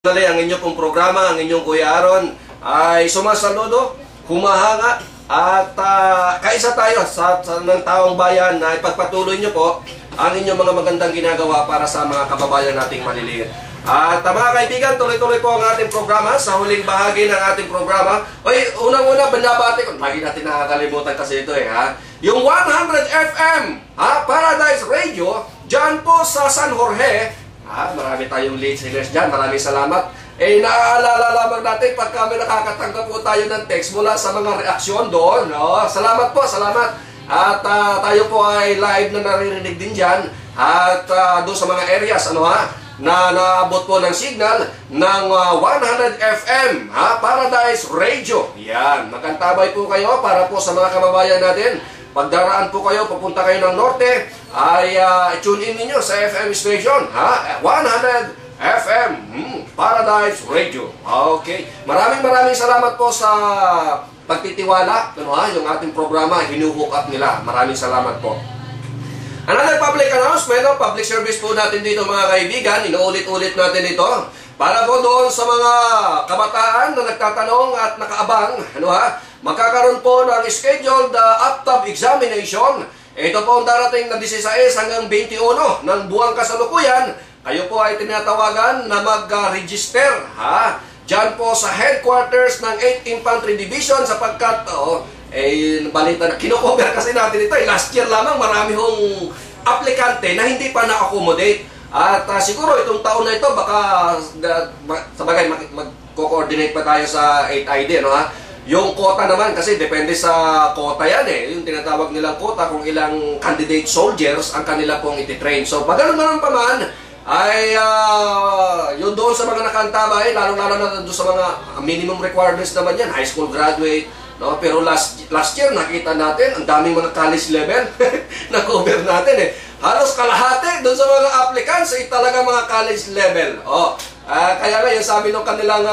Ang inyong pong programa, ang inyong Kuya Aaron ay sumasaludo, humahanga at kaisa tayo sa ng taong bayan na ipagpatuloy nyo po ang inyong mga magandang ginagawa para sa mga kababayan nating maliliit. At mga kaibigan, tuloy-tuloy po ang ating programa sa huling bahagi ng ating programa. Oy, unang-una binabati ko, lagi natin nakakalimutan kasi ito ha. Yung 100 FM, Paradise Radio, dyan po sa San Jorge. Marami tayong listeners dyan. Maraming salamat. Naaalala lamang natin pag kami nakakatanggap po tayo ng text mula sa mga reaksyon doon. Salamat po, salamat. At tayo po ay live na naririnig din dyan. At doon sa mga areas, na naabot po ng signal ng 100 FM, Paradise Radio. Yan, makantabay po kayo para po sa mga kababayan natin. Pagdaraan po kayo, papunta kayo ng norte, ay tune in ninyo sa FM station, 100 FM, Paradise Radio. Okay, maraming salamat po sa pagtitiwala, yung ating programa, hinuhook up nila. Maraming salamat po. Another public announcement, public service po natin dito mga kaibigan, inuulit-ulit natin ito. Para po doon sa mga kabataan na nagtatanong at nakaabang, magkakaroon po ng scheduled APTAB examination. Ito po ang darating na 16 hanggang 21 ng buwang kasalukuyan. Kayo po ay tinatawagan na mag-register. Diyan po sa headquarters ng 8th Infantry Division sapagkat, balita na, kino-cover kasi natin ito. Last year lamang marami hong aplikante na hindi pa na-accommodate. At siguro itong taon na ito baka sabagay mag-coordinate pa tayo sa 8ID Yung quota naman kasi depende sa quota yan yung tinatawag nilang quota kung ilang candidate soldiers ang kanila pong ititrain. So pag ganun pa man ay yun doon sa mga nakantabay, lalo-lalo na doon sa mga minimum requirements naman yan, high school graduate. Pero last year nakita natin ang daming mga college level na cover natin Halos kalahati doon sa mga applicants ay talaga mga college level. Kaya nga yung sabi ng kanilang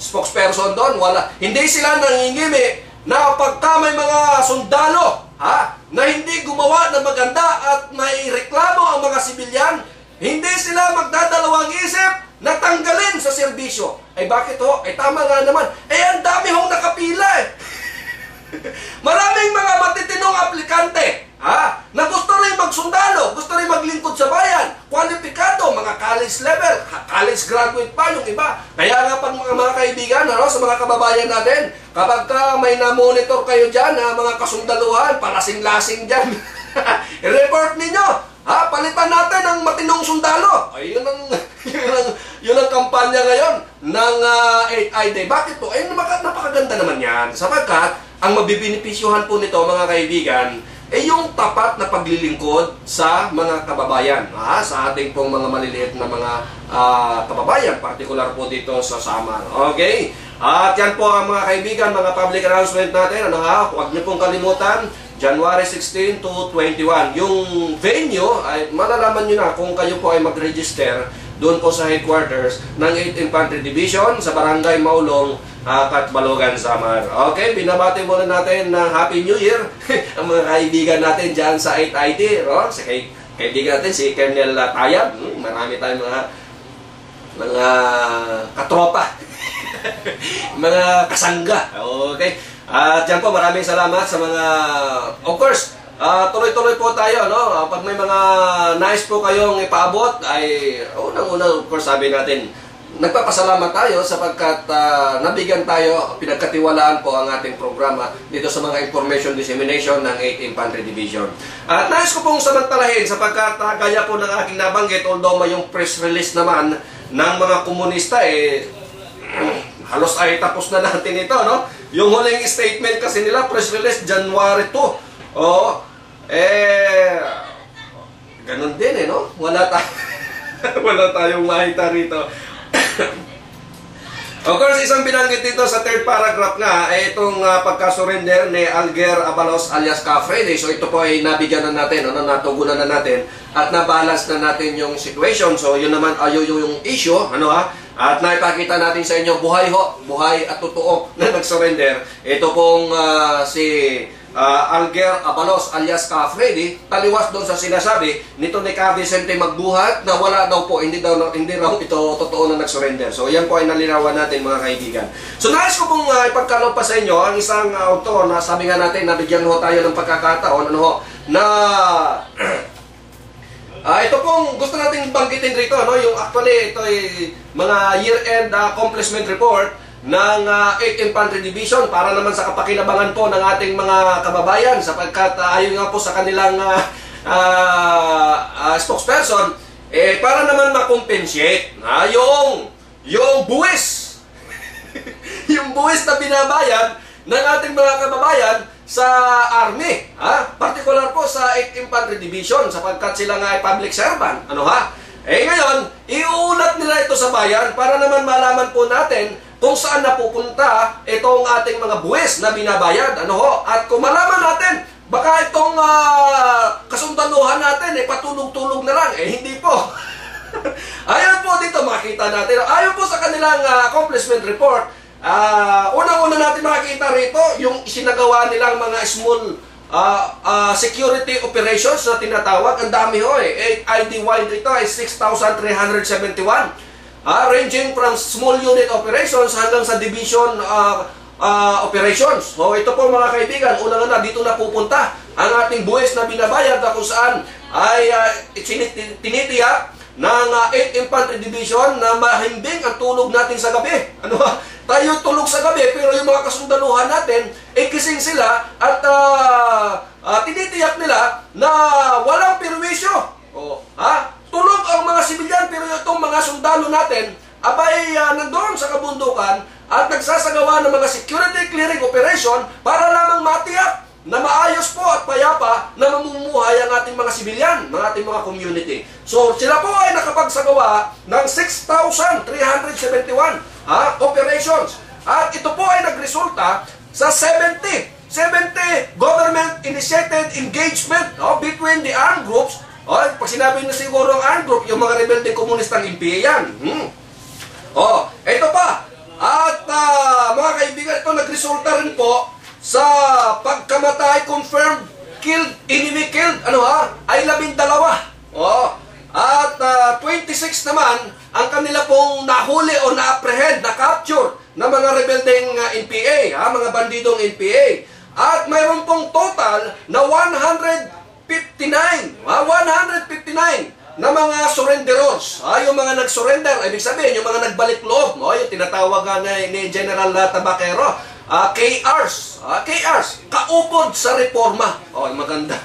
spokesperson doon, hindi sila nangingimi na pagka may mga sundalo na hindi gumawa ng maganda at may reklamo ang mga sibilyan, hindi sila magdadalawang isip na tanggalin sa serbisyo. Bakit tama nga naman. Ang dami hong nakapila Maraming mga matitinong aplikante na gusto rin magsundalo, gusto rin maglingkod sa bayan, kwalipikado, mga college level, college graduate pa yung iba. Kaya nga pag mga kaibigan, sa mga kababayan natin, kapag may na-monitor kayo dyan, mga kasundaluhan, palasing-lasing dyan, i-report ninyo, palitan natin ang matinong sundalo. Yun ang kampanya ngayon ng 8ID. Bakit po? Napakaganda naman yan. Sapagkat, ang mabibinipisyuhan po nito mga kaibigan, yung tapat na paglilingkod sa mga kababayan, sa ating pong mga maliliit na mga kababayan, partikular po dito sa Samar. Okay? At yan po ang mga kaibigan, mga public announcement natin. Huwag niyo pong kalimutan, January 16 to 21. Yung venue, ay malalaman nyo na kung kayo po ay mag-register doon po sa headquarters ng 8th Infantry Division sa Barangay Maulong, Katbalogan, Samar. Okay, binabati muna natin ng Happy New Year ang mga kaibigan natin dyan sa 8ID. Sa kaibigan natin si Colonel Tayab. Marami tayong mga katropa, mga kasangga. Okay. At dyan po, maraming salamat sa mga, of course, tuloy-tuloy po tayo, Pag may mga nice po kayong ipaabot, ay unang-una, of course, sabi natin, nagpapasalamat tayo sapagkat nabigyan tayo, pinagkatiwalaan po ang ating programa dito sa mga information dissemination ng 8th Infantry Division. At nais ko pong samantalahin sapagkat gaya po ng aking nabanggit, although may yung press release naman ng mga komunista, halos ay tapos na natin ito, Yung huling statement kasi nila, press release, January 2. Ganun din wala tayong makita rito. Of course, isang binanggit dito sa third paragraph nga ay itong pagkasurrender ni Alger Abalos alias Cafrede. So ito po ay nabigyan na natin, natugunan na natin at nabalance na natin yung situation. So yun naman yung issue, at naipakita natin sa inyo buhay at totoo na nag-surrender. Ito pong si Alger Abalos alias Ka Freddy, taliwas doon sa sinasabi nito ni Ka Vicente Magbuhat na wala daw po, hindi raw ito totoo na nag-surrender. So yan po ay nalinawan natin mga kaibigan. So nais ko pong ipagkaloob pa sa inyo ang isang auto na sabi nga natin nabigyan ho tayo ng pagkakataon na ito pong gusto nating banggitin rito, no? Yung actually ito ay mga year-end accomplishment report ng 8th Infantry Division para naman sa kapakinabangan po ng ating mga kababayan sapagkat ayon nga po sa kanilang spokesperson, para naman makompensate yung buwis yung buwis na binabayad ng ating mga kababayan sa Army, particular po sa 8th Infantry Division sapagkat sila nga ay public servant. Ngayon, iuulat nila ito sa bayan para naman malaman po natin kung saan napupunta itong ating mga buwis na binabayad. At kung malaman natin, baka itong kasundaluhan natin patulog-tulog na lang. Hindi po. Ayon po dito makita natin. Ayon po sa kanilang accomplishment report, unang-una natin makikita rito yung isinagawa nilang mga small security operations na tinatawag. Ang dami ho ID-wide ito ay 6,371. Ranging from small unit operations hanggang sa division operations. So ito po mga kaibigan, unang-una dito na pupunta ang ating buwis na binabayad na kung saan ay tinitiyak ng 8th Infantry Division na mahimbing ang tulog natin sa gabi. Tayo tulog sa gabi pero yung mga kasundaluhan natin gising sila at tinitiyak nila na walang perwisyo. Tulog ang mga sibilyan pero itong mga sundalo natin abay nandoon sa kabundukan at nagsasagawa ng mga security clearing operation para lamang matiyak na maayos po at payapa na mamumuhay ang ating mga sibilyan, ng ating mga community. So sila po ay nakapagsagawa ng 6,371 operations at ito po ay nagresulta sa 70 government-initiated engagement between the armed groups. Pag sinabi na siguro ang armed group, yung mga rebeldeng komunistang NPA yan. Ito pa. At mga kaibigan, ito nagresulta rin po sa pagkamatay confirmed killed, enemy killed, ay 12. At 26 naman ang kanila pong nahuli o na-apprehend, na-capture na mga rebeldeng NPA, mga bandidong NPA. At mayroon pong total na 159 na mga surrenderers. Yung mga nag-surrender, ibig sabihin, yung mga nagbalik loob, yung tinatawag ni General Tabaquero, KRs, kaupod sa reforma. Maganda.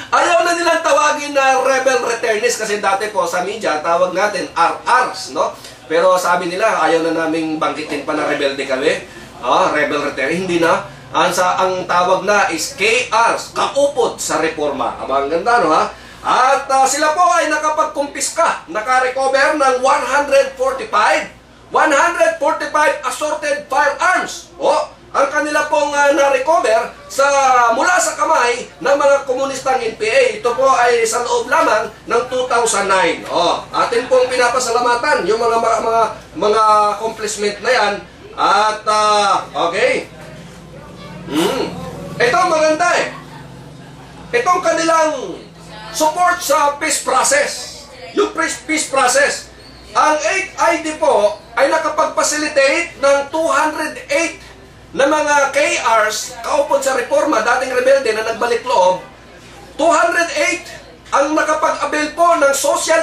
Ayaw na nilang tawagin na rebel returnees kasi dati po sa media, tawag natin RRs, no? Pero sabi nila, ayaw na naming banggitin pa na rebelde kami. Rebel returnees, hindi na. Ang tawag na is KRs, kaupod sa reforma. Ang ganda, no ha? At sila po ay nakapagkumpiska, nakarecover ng 145 assorted firearms. Ang kanila pong na-recover mula sa kamay ng mga komunistang NPA. Ito po ay sa loob lamang ng 2009. Atin pong pinapasalamatan yung mga accomplishment na yan. At okay. Ito maganda Itong kanilang support sa peace process. Yung peace process. Ang 8ID po ay nakapag-facilitate ng 208 na mga KRs, kaupod sa reforma, dating rebelde na nagbalik loob. 208 ang nakapag-avail po ng social